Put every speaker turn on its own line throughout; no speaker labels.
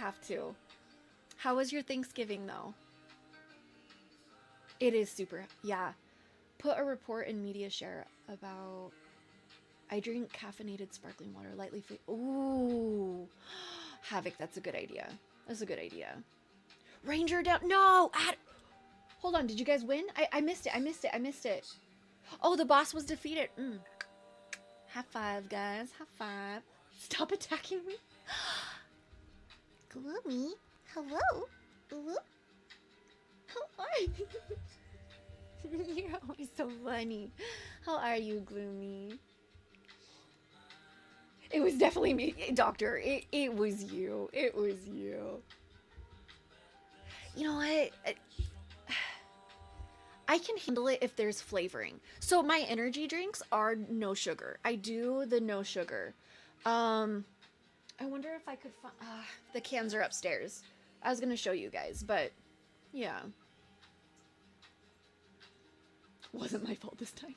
have to. How was your Thanksgiving though? It is super. Yeah. Put a report in media share about I drink caffeinated sparkling water lightly free. Ooh. Havoc, that's a good idea. That's a good idea. Ranger down. No! Hold on, did you guys win? I missed it. I missed it. I missed it. Oh, the boss was defeated. High five, guys. High five. Stop attacking me. Gloomy. Hello. Ooh. How are you? You're always so funny. How are you, Gloomy? It was definitely me, Doctor. It was you. It was you. You know what? I can handle it if there's flavoring. So my energy drinks are no sugar. I do the no sugar. I wonder if I could find... the cans are upstairs. I was going to show you guys, but yeah. Wasn't my fault this time.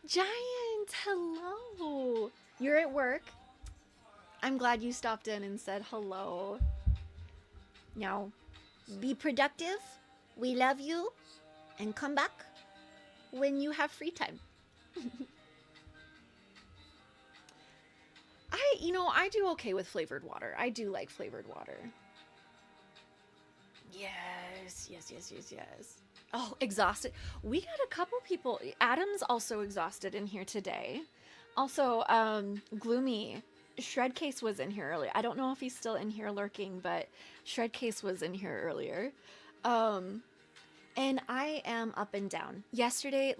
Giant, hello. You're at work. I'm glad you stopped in and said hello. Now, be productive. We love you. And come back when you have free time. I do okay with flavored water. I do like flavored water. Yes. Oh, exhausted. We got a couple people. Adam's also exhausted in here today. Also, Gloomy. Shredcase was in here earlier. I don't know if he's still in here lurking, but Shredcase was in here earlier. And I am up and down. Yesterday,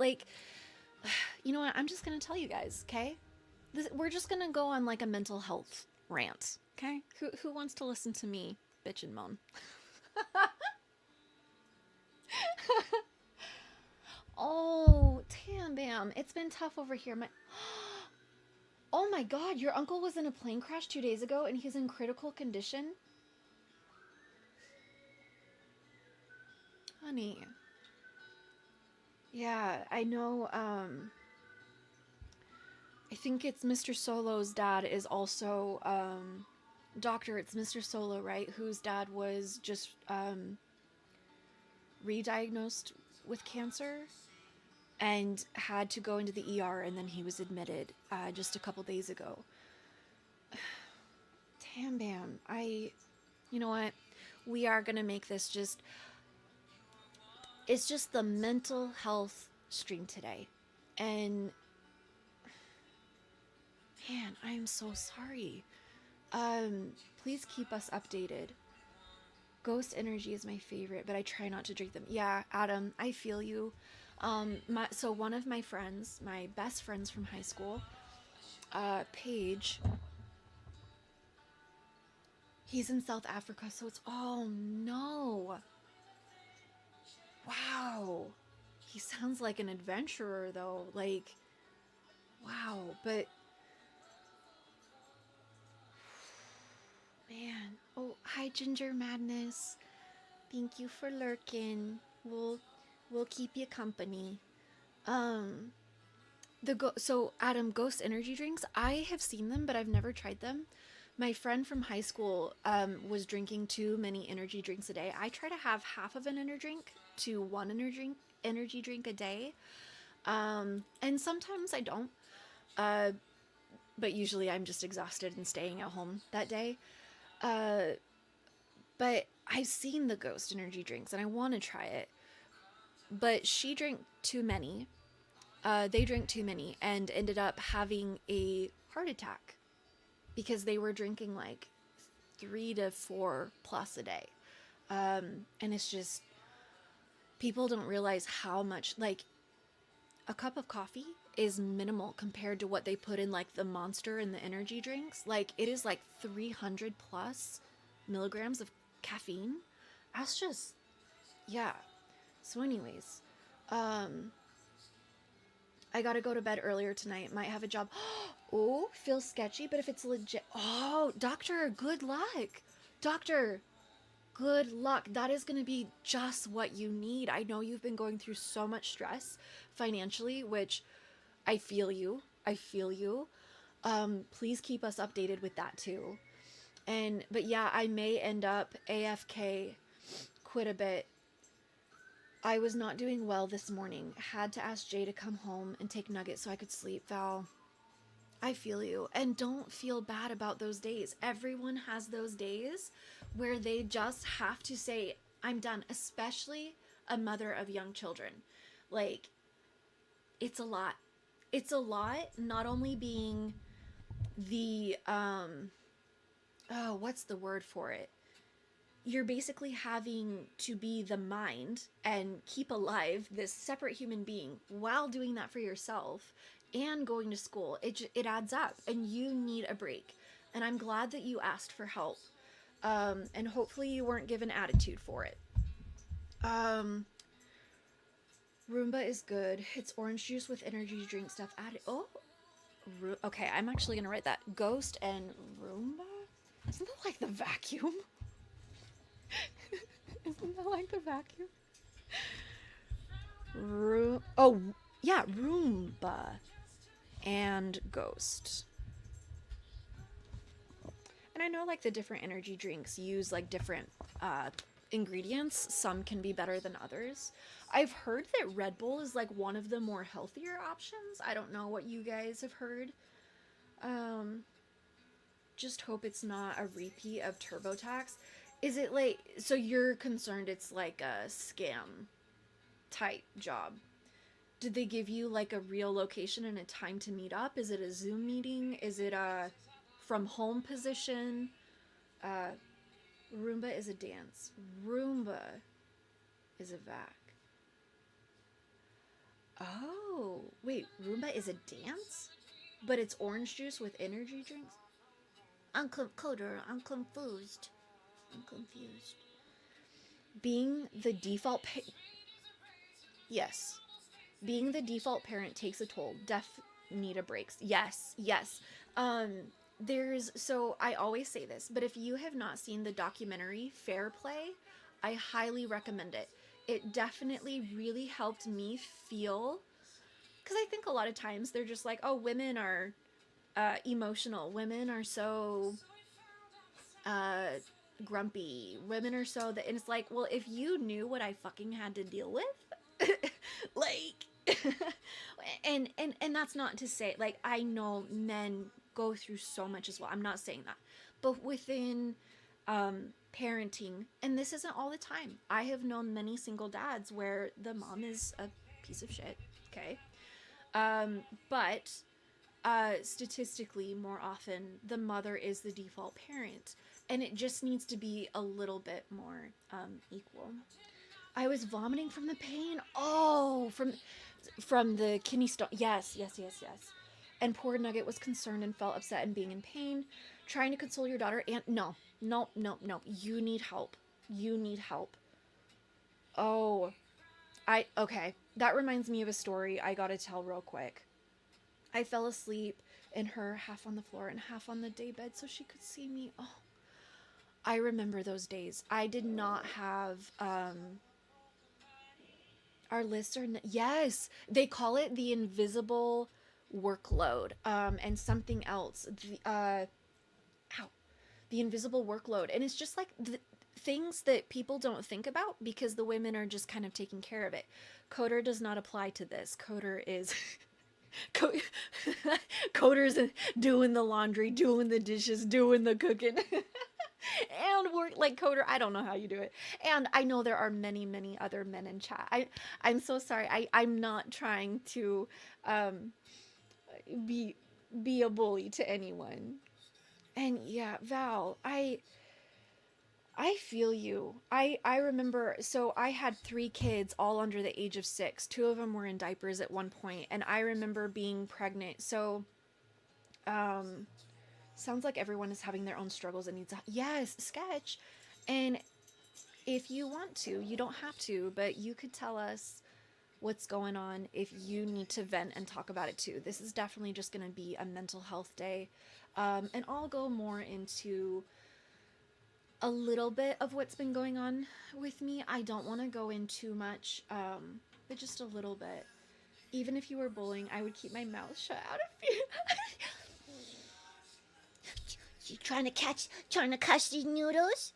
you know what? I'm just going to tell you guys, okay? We're just going to go on like a mental health rant, okay? Who wants to listen to me bitch and moan? Oh, Tam Bam. It's been tough over here. Oh my god, your uncle was in a plane crash 2 days ago and he's in critical condition? Honey. Yeah, I know, I think it's Mr. Solo's dad is also, Doctor, it's Mr. Solo, right? Whose dad was just, re-diagnosed with cancer and had to go into the ER, and then he was admitted just a couple days ago. Tam Bam, you know what? We are gonna make this it's just the mental health stream today. And man, I am so sorry. Please keep us updated. Ghost energy is my favorite, but I try not to drink them. Yeah, Adam, I feel you. So one of my friends, my best friends from high school, Paige, he's in South Africa, so it's, oh no. Wow. He sounds like an adventurer though, wow, but man. Oh, hi Ginger Madness. Thank you for lurking. We'll keep you company. So Adam, ghost energy drinks, I have seen them, but I've never tried them. My friend from high school was drinking too many energy drinks a day. I try to have half of an energy drink to one energy drink a day. And sometimes I don't. But usually I'm just exhausted and staying at home that day. But I've seen the ghost energy drinks and I want to try it. But she drank too many. They drank too many and ended up having a heart attack because they were drinking 3 to 4 plus a day. And it's just, people don't realize how much, a cup of coffee is minimal compared to what they put in the Monster and the energy drinks. It is 300 plus milligrams of caffeine. That's just, yeah. So anyways, I gotta go to bed earlier tonight. Might have a job. Oh, feels sketchy, but if it's legit. Oh, doctor, good luck. Doctor, good luck. That is gonna be just what you need. I know you've been going through so much stress financially, which I feel you. Please keep us updated with that too. But yeah, I may end up AFK quite a bit. I was not doing well this morning. Had to ask Jay to come home and take Nugget so I could sleep. Val, I feel you. And don't feel bad about those days. Everyone has those days where they just have to say, I'm done, especially a mother of young children. Like, it's a lot. It's a lot, not only being the, oh, what's the word for it? You're basically having to be the mind and keep alive this separate human being while doing that for yourself and going to school. It adds up, and you need a break. And I'm glad that you asked for help. And hopefully you weren't given attitude for it. Roomba is good. It's orange juice with energy drink stuff added. Oh, okay. I'm actually gonna write that. Ghost and Roomba. Isn't that like the vacuum? Isn't that like the vacuum? Oh, yeah, Roomba and Ghost. And I know like the different energy drinks use like different ingredients. Some can be better than others. I've heard that Red Bull is like one of the more healthier options. I don't know what you guys have heard. Just hope it's not a repeat of TurboTax. Is it like, so you're concerned it's like a scam type job? Did they give you like a real location and a time to meet up? Is it a Zoom meeting? Is it a from home position? Roomba is a dance. Roomba is a vac. Oh, wait, Roomba is a dance? But it's orange juice with energy drinks? Coder, I'm confused. Being the default yes. Being the default parent takes a toll. Need a break. Yes. So I always say this, but if you have not seen the documentary Fair Play, I highly recommend it. It definitely really helped me feel, because I think a lot of times they're just like, oh, women are emotional. Women are so grumpy. Women are so that, and it's like, well, if you knew what I fucking had to deal with, like, and that's not to say, like, I know men go through so much as well. I'm not saying that, but within parenting, and this isn't all the time. I have known many single dads where the mom is a piece of shit. Okay, but statistically, more often, the mother is the default parent, and it just needs to be a little bit more equal. I was vomiting from the pain. Oh, from the kidney stone. Yes. And poor Nugget was concerned and felt upset and being in pain, trying to console your daughter. And no. You need help. Oh, okay. That reminds me of a story I gotta tell real quick. I fell asleep in her half on the floor and half on the daybed so she could see me. Oh, I remember those days. I did not have, our lists are, yes, they call it the invisible workload, and something else, the invisible workload. And it's just like the things that people don't think about because the women are just kind of taking care of it. Coder does not apply to this. Coder is Coder's doing the laundry, doing the dishes, doing the cooking. And work like Coder. I don't know how you do it. And I know there are many other men in chat. I'm so sorry. I'm not trying to be a bully to anyone. And yeah, Val, I feel you. I remember, so I had 3 kids all under the age of 6. 2 of them were in diapers at one point, and I remember being pregnant. So sounds like everyone is having their own struggles and needs a, yes, sketch. And if you want to, you don't have to, but you could tell us what's going on if you need to vent and talk about it too. This is definitely just going to be a mental health day. And I'll go more into a little bit of what's been going on with me. I don't want to go in too much, but just a little bit. Even if you were bullying, I would keep my mouth shut out of fear.
You trying to catch these noodles?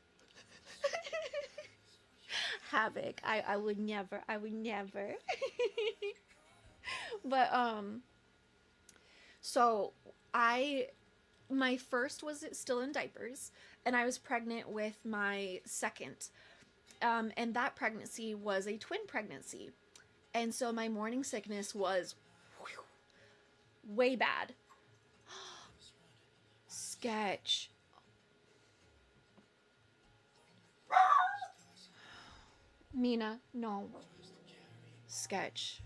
Havoc. I would never. I would never. But so I my first was still in diapers, and I was pregnant with my second. And that pregnancy was a twin pregnancy. And so my morning sickness was way bad. Sketch. Mina, no. Sketch.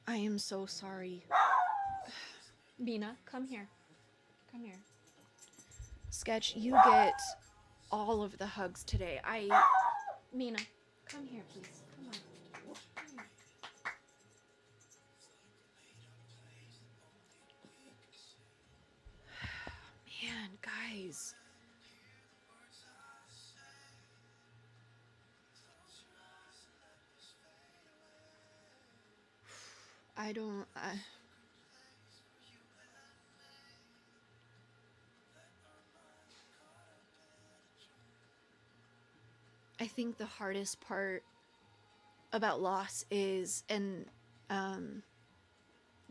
I am so sorry. Mina, come here. Come here. Sketch, you get all of the hugs today. Mina, come here, please. Come on. Man, guys. I don't. I think the hardest part about loss is, and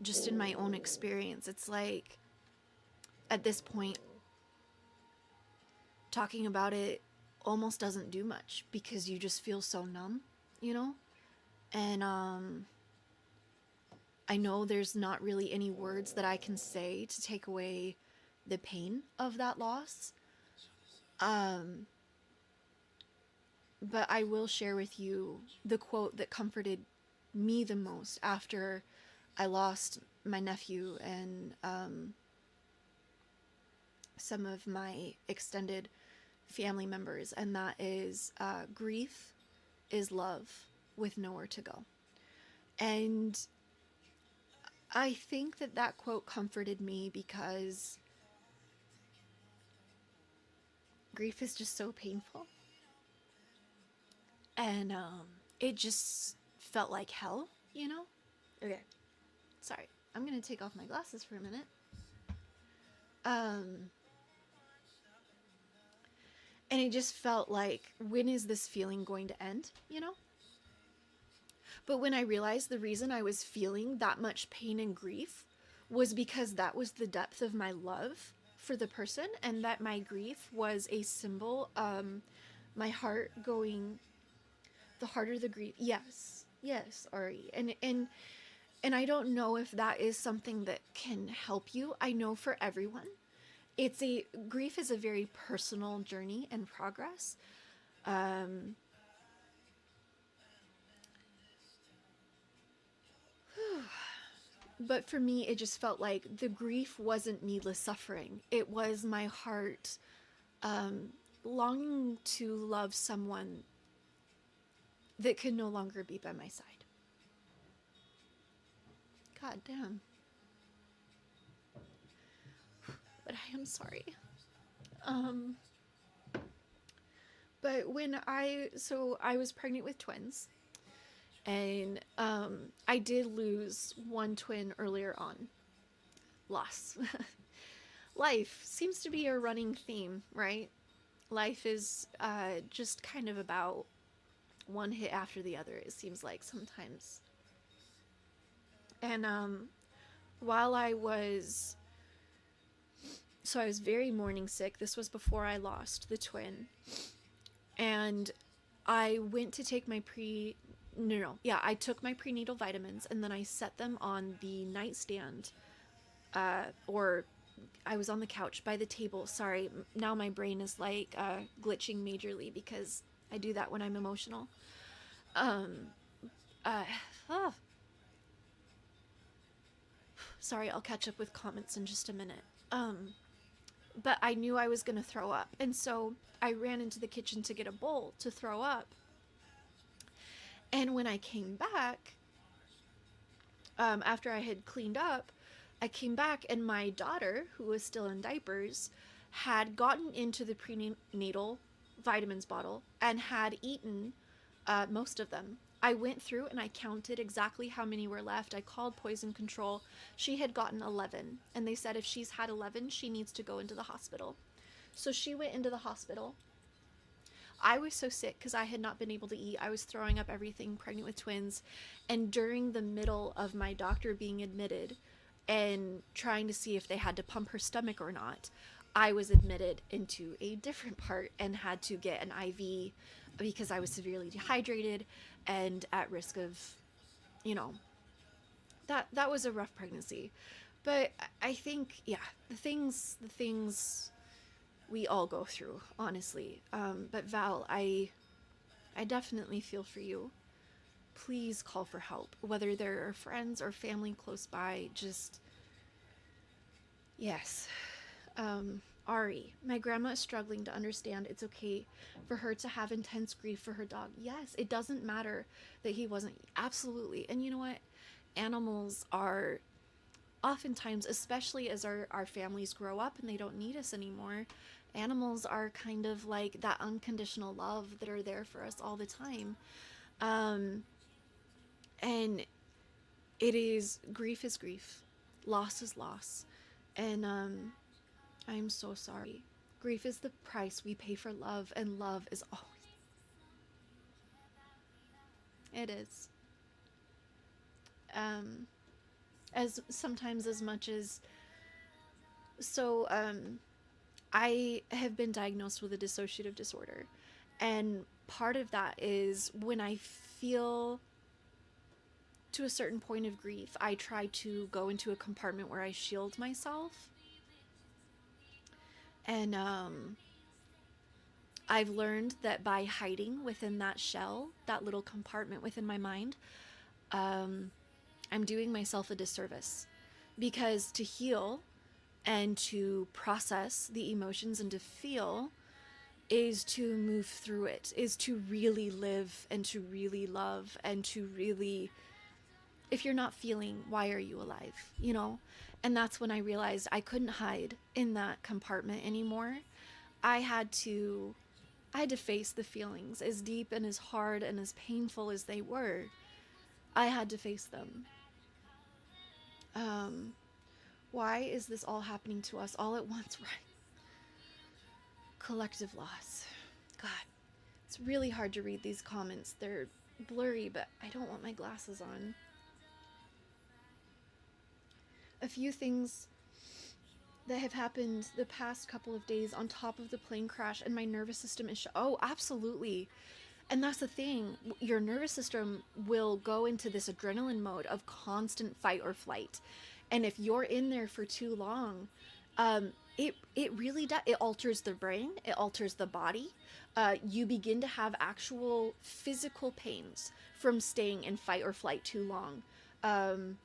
just in my own experience, it's like at this point, talking about it almost doesn't do much because you just feel so numb, you know? And I know there's not really any words that I can say to take away the pain of that loss. But I will share with you the quote that comforted me the most after I lost my nephew and some of my extended family members, and that is grief is love with nowhere to go. And I think that that quote comforted me because grief is just so painful. And it just felt like hell, you know? Okay. Sorry. I'm going to take off my glasses for a minute. And it just felt like, when is this feeling going to end, you know? But when I realized the reason I was feeling that much pain and grief was because that was the depth of my love for the person, and that my grief was a symbol, my heart going, the harder the grief. Yes, Ari. And I don't know if that is something that can help you. I know for everyone, grief is a very personal journey and progress. But for me, it just felt like the grief wasn't needless suffering. It was my heart longing to love someone that could no longer be by my side. God damn. But I am sorry. But I was pregnant with twins, and I did lose one twin earlier on. Loss. Life seems to be a running theme, right? Life is just kind of about one hit after the other, it seems like sometimes. And while I was very morning sick. This was before I lost the twin. And I went to take my I took my prenatal vitamins, and then I set them on the nightstand, or I was on the couch by the table. Sorry, now my brain is like glitching majorly because I do that when I'm emotional. Sorry, I'll catch up with comments in just a minute. But I knew I was going to throw up, and so I ran into the kitchen to get a bowl to throw up. And when I came back, after I had cleaned up, I came back, and my daughter, who was still in diapers, had gotten into the prenatal vitamins bottle and had eaten most of them. I went through and I counted exactly how many were left. I called poison control. She had gotten 11, and they said if she's had 11, she needs to go into the hospital. So she went into the hospital. I was so sick because I had not been able to eat. I was throwing up everything, pregnant with twins. And during the middle of my doctor being admitted and trying to see if they had to pump her stomach or not, I was admitted into a different part and had to get an IV because I was severely dehydrated and at risk of, you know, that was a rough pregnancy. But I think, yeah, the things we all go through, honestly. But Val, I definitely feel for you. Please call for help, whether there are friends or family close by. Just yes. Ari, my grandma is struggling to understand it's okay for her to have intense grief for her dog. Yes, it doesn't matter that he wasn't. Absolutely. And you know what? Animals are oftentimes, especially as our families grow up and they don't need us anymore, animals are kind of like that unconditional love that are there for us all the time. Um, and it is grief, loss is loss. And I'm so sorry. Grief is the price we pay for love, and love is always, it is. Um, as sometimes as much as, so, I have been diagnosed with a dissociative disorder. And part of that is when I feel to a certain point of grief, I try to go into a compartment where I shield myself. And I've learned that by hiding within that shell, that little compartment within my mind, um, I'm doing myself a disservice. Because to heal and to process the emotions and to feel is to move through it, is to really live and to really love and to really, if you're not feeling, why are you alive, you know? And that's when I realized I couldn't hide in that compartment anymore. I had to I had to face the feelings as deep and as hard and as painful as they were. I had to face them. Um why is this all happening to us all at once, right? Collective loss. God, it's really hard to read these comments. They're blurry, but I don't want my glasses on. A few things that have happened the past couple of days on top of the plane crash, and my nervous system is oh, absolutely. And that's the thing, your nervous system will go into this adrenaline mode of constant fight or flight. And if you're in there for too long, it really does. It alters the brain, it alters the body. You begin to have actual physical pains from staying in fight or flight too long. Um,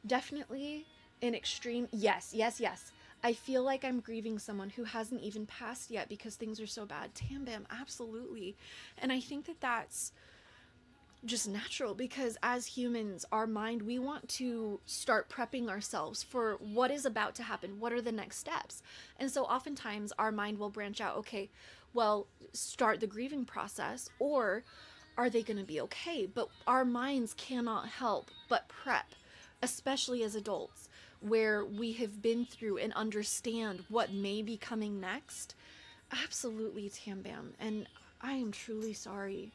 Definitely an extreme. Yes, yes, yes. I feel like I'm grieving someone who hasn't even passed yet because things are so bad. Tam Bam, absolutely. And I think that that's just natural because as humans, our mind, we want to start prepping ourselves for what is about to happen. What are the next steps? And so oftentimes our mind will branch out. Okay, well, start the grieving process, or are they going to be okay? But our minds cannot help but prep, especially as adults, where we have been through and understand what may be coming next. Absolutely, Tam Bam. And I am truly sorry.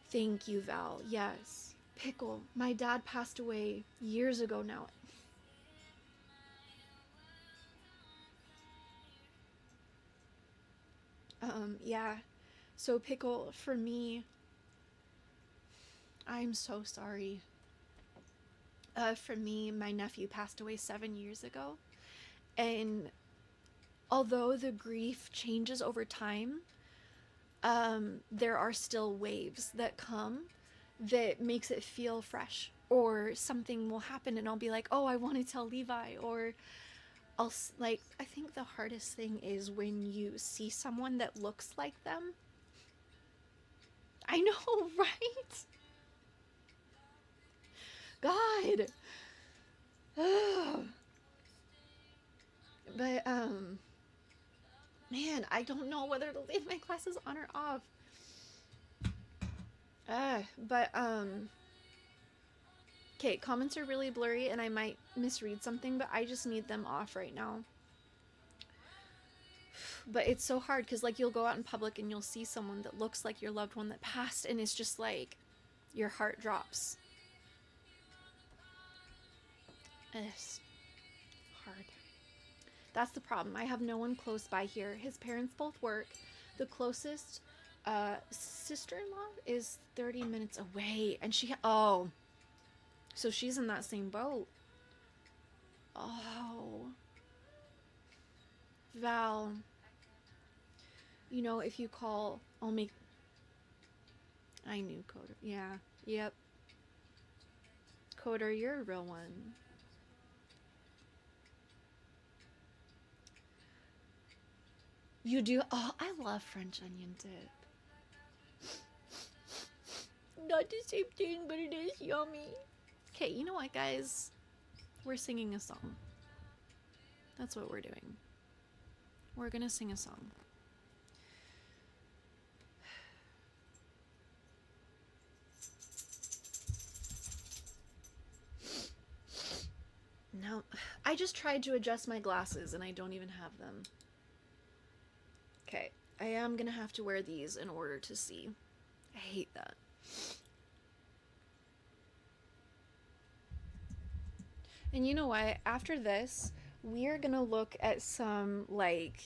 Thank you, Val. Yes. Pickle. My dad passed away years ago now. Yeah. So, Pickle, for me, I'm so sorry. For me, my nephew passed away 7 years ago. And although the grief changes over time, there are still waves that come that makes it feel fresh. Or something will happen and I'll be like, oh, I want to tell Levi. Or like, I think the hardest thing is when you see someone that looks like them. I know, right? God. But, man, I don't know whether to leave my glasses on or off. But okay, comments are really blurry and I might misread something, but I just need them off right now. But it's so hard because, like, you'll go out in public and you'll see someone that looks like your loved one that passed, and it's just like your heart drops. It's hard. That's the problem. I have no one close by here. His parents both work. The closest sister-in-law is 30 minutes away, and oh, so she's in that same boat. Oh, Val, you know, if you call, I'll make. I knew Coder. Yeah. Yep. Coder, you're a real one. You do? Oh, I love French onion dip.
Not the same thing, but it is yummy.
Okay, you know what, guys? We're singing a song. That's what we're doing. We're gonna sing a song. No, I just tried to adjust my glasses and I don't even have them. Okay, I am gonna have to wear these in order to see. I hate that. And you know what? After this, we're gonna look at some, like,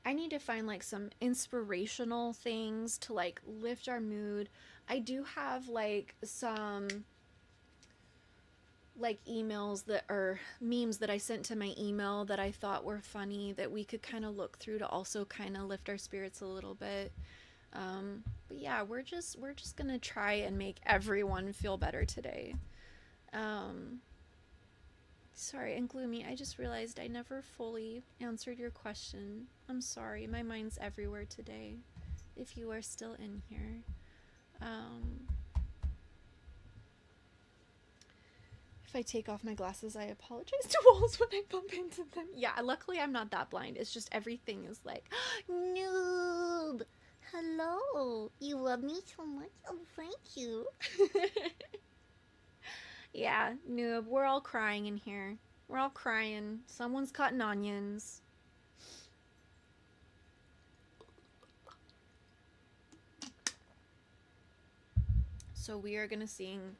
I need to find like some inspirational things to like lift our mood. I do have like some like emails that are memes that I sent to my email that I thought were funny that we could kind of look through to also kind of lift our spirits a little bit. But yeah, we're just gonna try and make everyone feel better today. Um, Sorry, and Gloomy, I just realized I never fully answered your question. I'm sorry, my mind's everywhere today. If you are still in here. Um, if I take off my glasses, I apologize to walls when I bump into them. Yeah, luckily I'm not that blind. It's just everything is like,
Noob! Hello! You love me so much? Oh, thank you.
yeah, noob, we're all crying in here. We're all crying. Someone's cutting onions. So we are gonna sing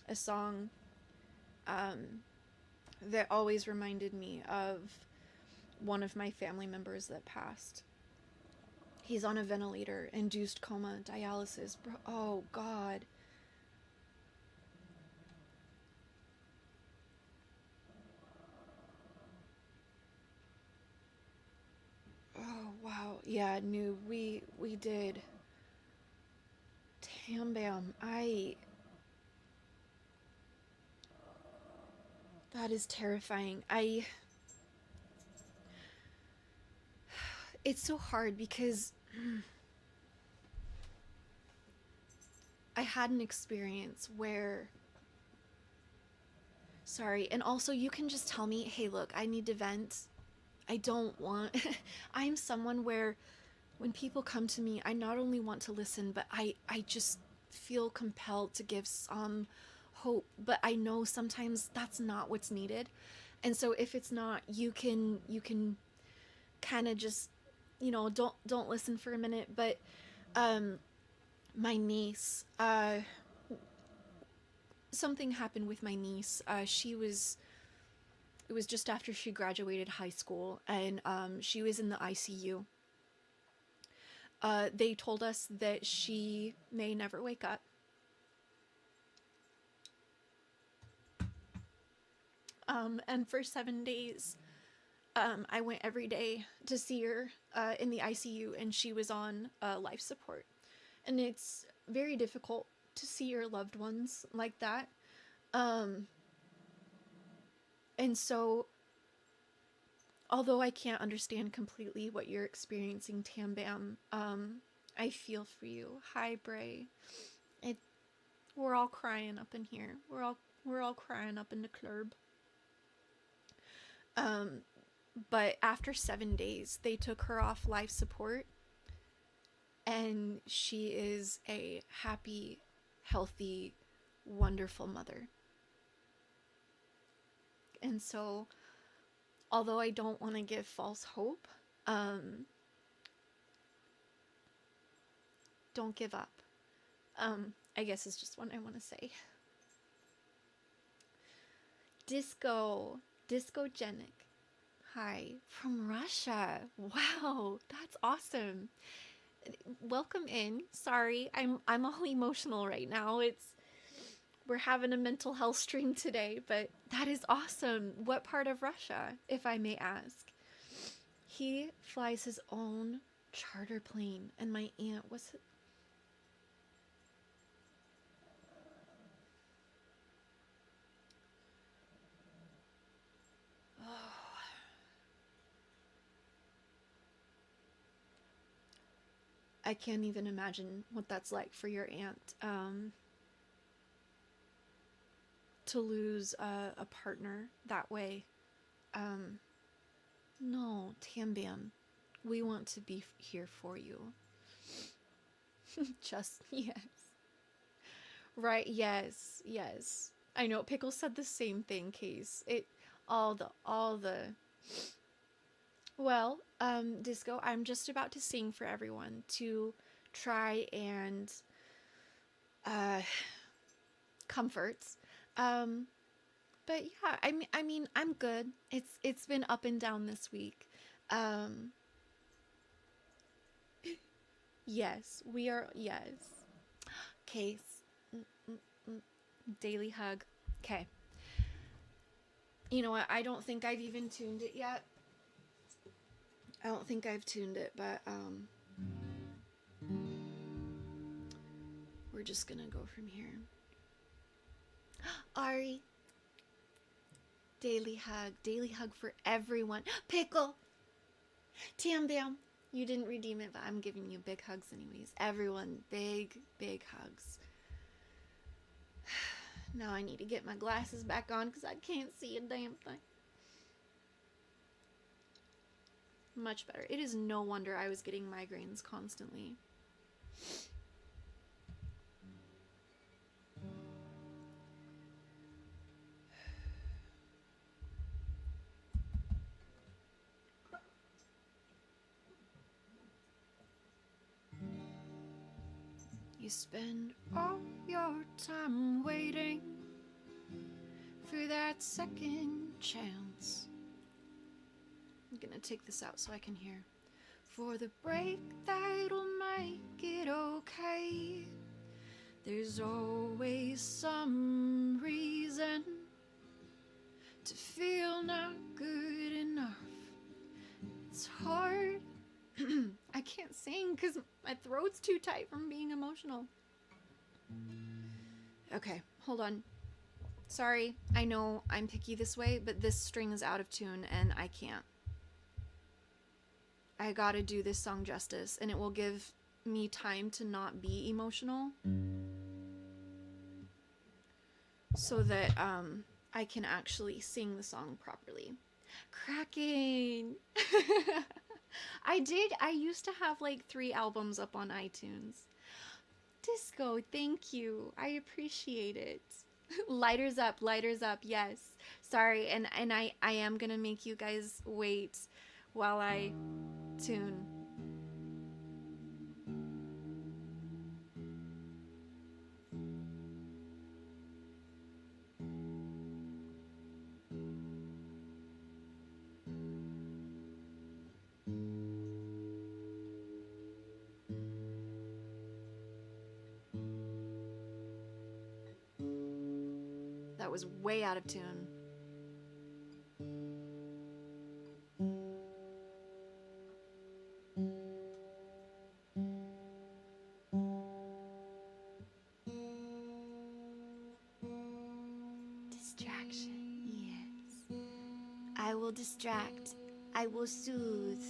a song that always reminded me of one of my family members that passed. He's on a ventilator, induced coma, dialysis. Bro, oh God. Oh wow. Yeah, no, we did. Tam Bam. That is terrifying. It's so hard because I had an experience where, sorry, and also you can just tell me, hey, look, I need to vent. I don't want, I'm someone where when people come to me, I not only want to listen, but I just feel compelled to give some hope. But I know sometimes that's not what's needed. And so if it's not, you can kind of just, don't listen for a minute. But my niece, something happened with my niece. It was just after she graduated high school, and she was in the ICU. They told us that she may never wake up. And for 7 days, I went every day to see her in the ICU, and she was on life support. And it's very difficult to see your loved ones like that. And so, although I can't understand completely what you're experiencing, Tam Bam, I feel for you. Hi, Bray. We're all crying up in here. We're all crying up in the club. But after 7 days, they took her off life support. And she is a happy, healthy, wonderful mother. And so, although I don't want to give false hope, don't give up. I guess is just what I want to say. Discogenic. Hi, from Russia. Wow, that's awesome. Welcome in. Sorry, I'm all emotional right now. We're having a mental health stream today, but that is awesome. What part of Russia, if I may ask? He flies his own charter plane, and my aunt was. Oh. I can't even imagine what that's like for your aunt. To lose a partner that way. No, Tambam, we want to be here for you. Just, yes. Right, yes, yes. I know, Pickle said the same thing, Case. All the... Well, Disco, I'm just about to sing for everyone to try and, comforts. But yeah, I mean, I'm good. It's been up and down this week. Yes, we are. Yes, Case. Daily hug. Okay. You know what? I don't think I've even tuned it yet. I don't think I've tuned it, but we're just gonna go from here. Ari. Daily hug for everyone. Pickle. Tam Bam. You didn't redeem it, but I'm giving you big hugs anyways. Everyone, big hugs. Now I need to get my glasses back on because I can't see a damn thing. Much better. It is no wonder I was getting migraines constantly. You spend all your time waiting for that second chance. I'm gonna take this out so I can hear. For the break that'll make it okay. There's always some reason to feel not good enough. It's hard. I can't sing because my throat's too tight from being emotional. Okay, hold on. Sorry, I know I'm picky this way, but this string is out of tune and I can't. I gotta do this song justice, and it will give me time to not be emotional. So that I can actually sing the song properly. Cracking! I used to have like 3 albums up on iTunes. Disco, thank you. I appreciate it. Lighters up, yes. Sorry, and I am gonna make you guys wait while I tune. That was way out of tune. Distraction, yes. I will distract. I will soothe.